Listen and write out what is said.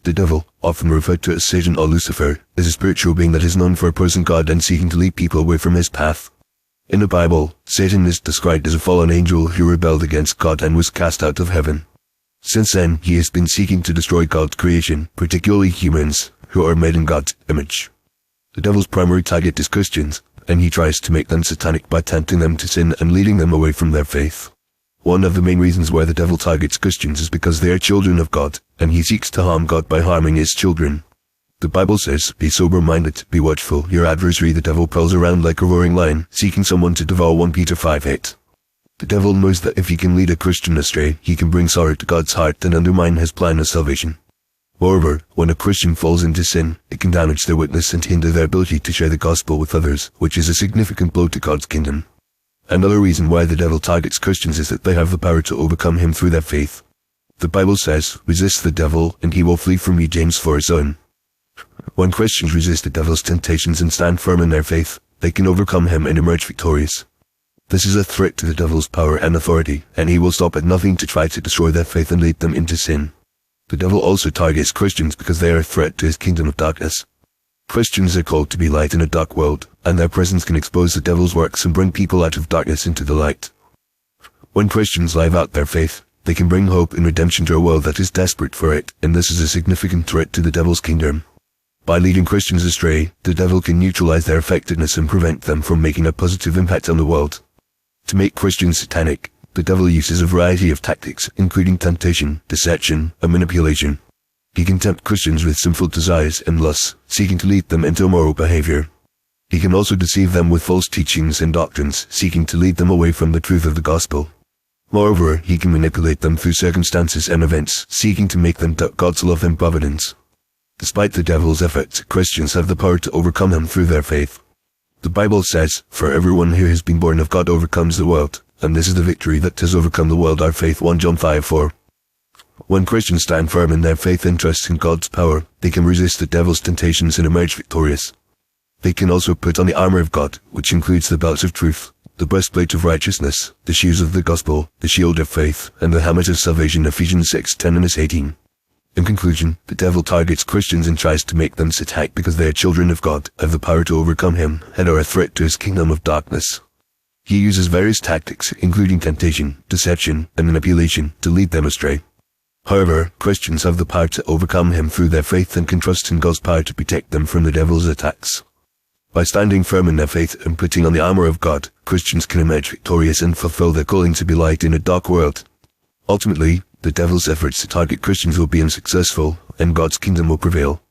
The devil, often referred to as Satan or Lucifer, is a spiritual being that is known for opposing God and seeking to lead people away from his path. In the Bible, Satan is described as a fallen angel who rebelled against God and was cast out of heaven. Since then, he has been seeking to destroy God's creation, particularly humans, who are made in God's image. The devil's primary target is Christians, and he tries to make them satanic by tempting them to sin and leading them away from their faith. One of the main reasons why the devil targets Christians is because they are children of God, and he seeks to harm God by harming his children. The Bible says, "Be sober-minded, be watchful. Your adversary the devil prowls around like a roaring lion, seeking someone to devour." 1 Peter 5:8. The devil knows that if he can lead a Christian astray, he can bring sorrow to God's heart and undermine his plan of salvation. Moreover, when a Christian falls into sin, it can damage their witness and hinder their ability to share the gospel with others, which is a significant blow to God's kingdom. Another reason why the devil targets Christians is that they have the power to overcome him through their faith. The Bible says, "Resist the devil, and he will flee from you." James 4:7. When Christians resist the devil's temptations and stand firm in their faith, they can overcome him and emerge victorious. This is a threat to the devil's power and authority, and he will stop at nothing to try to destroy their faith and lead them into sin. The devil also targets Christians because they are a threat to his kingdom of darkness. Christians are called to be light in a dark world, and their presence can expose the devil's works and bring people out of darkness into the light. When Christians live out their faith, they can bring hope and redemption to a world that is desperate for it, and this is a significant threat to the devil's kingdom. By leading Christians astray, the devil can neutralize their effectiveness and prevent them from making a positive impact on the world. To make Christians satanic, the devil uses a variety of tactics, including temptation, deception, and manipulation. He can tempt Christians with sinful desires and lusts, seeking to lead them into immoral behavior. He can also deceive them with false teachings and doctrines, seeking to lead them away from the truth of the gospel. Moreover, he can manipulate them through circumstances and events, seeking to make them doubt God's love and providence. Despite the devil's efforts, Christians have the power to overcome him through their faith. The Bible says, "For everyone who has been born of God overcomes the world, and this is the victory that has overcome the world, our faith." 1 John 5:4. When Christians stand firm in their faith and trust in God's power, they can resist the devil's temptations and emerge victorious. They can also put on the armor of God, which includes the belt of truth, the breastplate of righteousness, the shoes of the gospel, the shield of faith, and the helmet of salvation. Ephesians 6:10-18. In conclusion, the devil targets Christians and tries to make them satanic because they are children of God, have the power to overcome him, and are a threat to his kingdom of darkness. He uses various tactics, including temptation, deception, and manipulation, to lead them astray. However, Christians have the power to overcome him through their faith and can trust in God's power to protect them from the devil's attacks. By standing firm in their faith and putting on the armor of God, Christians can emerge victorious and fulfill their calling to be light in a dark world. Ultimately, the devil's efforts to target Christians will be unsuccessful, and God's kingdom will prevail.